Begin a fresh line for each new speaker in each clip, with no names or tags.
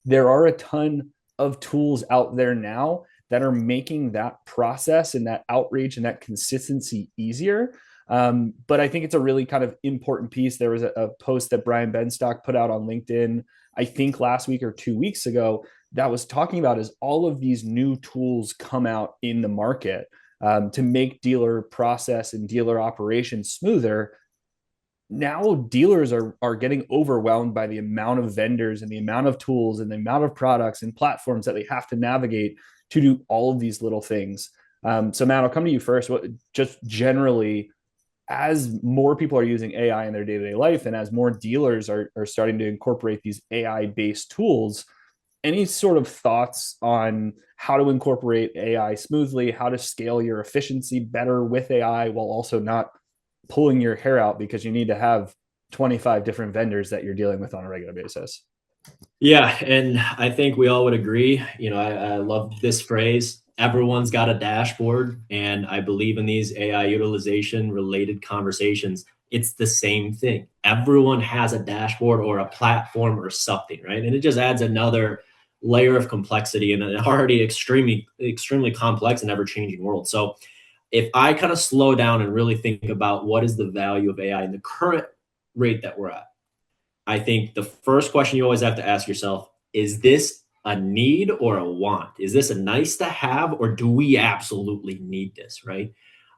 there are a ton of tools out there now that are making that process and that outreach and that consistency easier. But I think it's a really kind of important piece. There was a post that Brian Benstock put out on LinkedIn, I think last week or 2 weeks ago, that was talking about is all of these new tools come out in the market to make dealer process and dealer operations smoother. Now dealers are getting overwhelmed by the amount of vendors and the amount of tools and the amount of products and platforms that they have to navigate to do all of these little things. So Matt, I'll come to you first. What just generally, as more people are using AI in their day-to-day life and as more dealers are starting to incorporate these AI-based tools, any sort of thoughts on how to incorporate AI smoothly, how to scale your efficiency better with AI while also not pulling your hair out because you need to have 25 different vendors that you're dealing with on a regular basis?
Yeah, and I think we all would agree. I love this phrase. Everyone's got a dashboard, and I believe in these AI utilization related conversations. It's the same thing. Everyone has a dashboard or a platform or something, right? And it just adds another layer of complexity in an already extremely complex and ever changing world. So if I kind of slow down and really think about what is the value of AI in the current rate that we're at, I think the first question you always have to ask yourself, is this a need or a want? Is this a nice to have, or do we absolutely need this, right?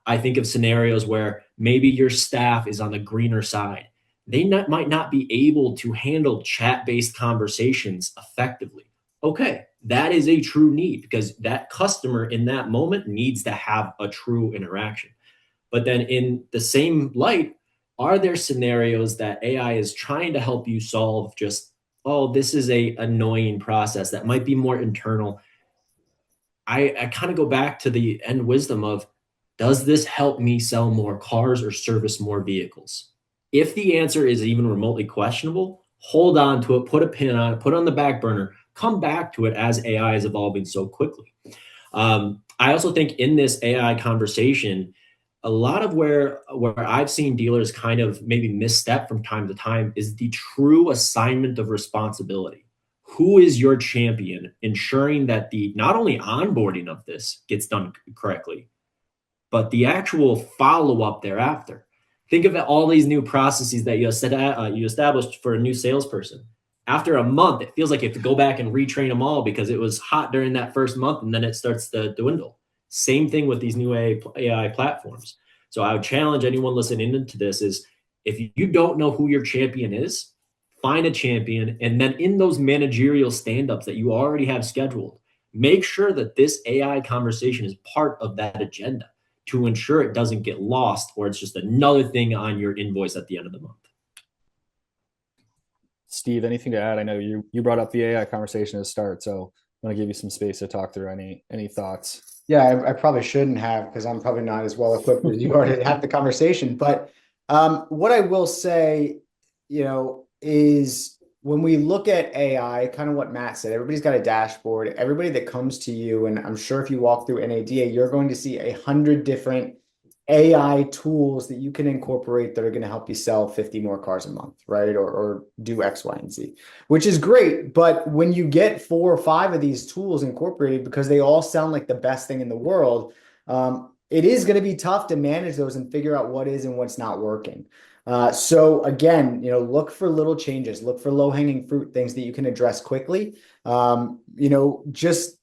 I think of scenarios where maybe your staff is on the greener side. Might not be able to handle chat-based conversations effectively. Okay, that is a true need because that customer in that moment needs to have a true interaction. But then in the same light, are there scenarios that AI is trying to help you solve just, oh, this is a annoying process that might be more internal? I kind of go back to the end wisdom of, does this help me sell more cars or service more vehicles? If the answer is even remotely questionable, hold on to it, put a pin on it, put it on the back burner, come back to it as AI is evolving so quickly. I also think in this AI conversation, a lot of where I've seen dealers kind of maybe misstep from time to time is the true assignment of responsibility. Who is your champion, ensuring that the not only onboarding of this gets done correctly, but the actual follow-up thereafter. Think of all these new processes that you established for a new salesperson. After a month, it feels like you have to go back and retrain them all because it was hot during that first month and then it starts to dwindle. Same thing with these new AI platforms. So I would challenge anyone listening into this is, if you don't know who your champion is, find a champion. And then in those managerial stand-ups that you already have scheduled, make sure that this AI conversation is part of that agenda to ensure it doesn't get lost or it's just another thing on your invoice at the end of the month.
Steve, anything to add? I know you brought up the AI conversation at the start, so I want to give you some space to talk through any thoughts.
Yeah, I probably shouldn't have because I'm probably not as well equipped as you are to have the conversation. But what I will say, is when we look at AI, kind of what Matt said, everybody's got a dashboard. Everybody that comes to you, and I'm sure if you walk through NADA, you're going to see 100 different AI tools that you can incorporate that are going to help you sell 50 more cars a month, right? Or do X, Y, and Z, which is great. But when you get 4 or 5 of these tools incorporated, because they all sound like the best thing in the world, it is going to be tough to manage those and figure out what is and what's not working. So again, look for little changes, look for low-hanging fruit, things that you can address quickly. Just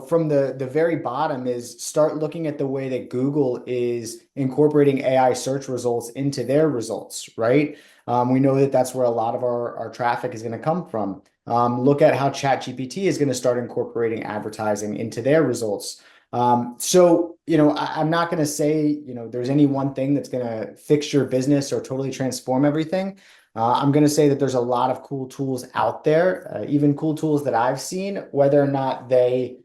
from the very bottom is start looking at the way that Google is incorporating AI search results into their results, right? We know that that's where a lot of our traffic is going to come from. Look at how ChatGPT is going to start incorporating advertising into their results. So, I'm not going to say, there's any one thing that's going to fix your business or totally transform everything. I'm going to say that there's a lot of cool tools out there, even cool tools that I've seen. Whether or not they,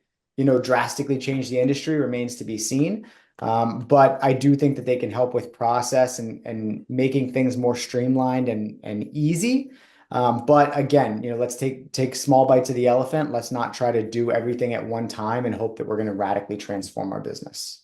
drastically change the industry remains to be seen. But I do think that they can help with process and making things more streamlined and easy. But again, let's take small bites of the elephant. Let's not try to do everything at one time and hope that we're going to radically transform our business.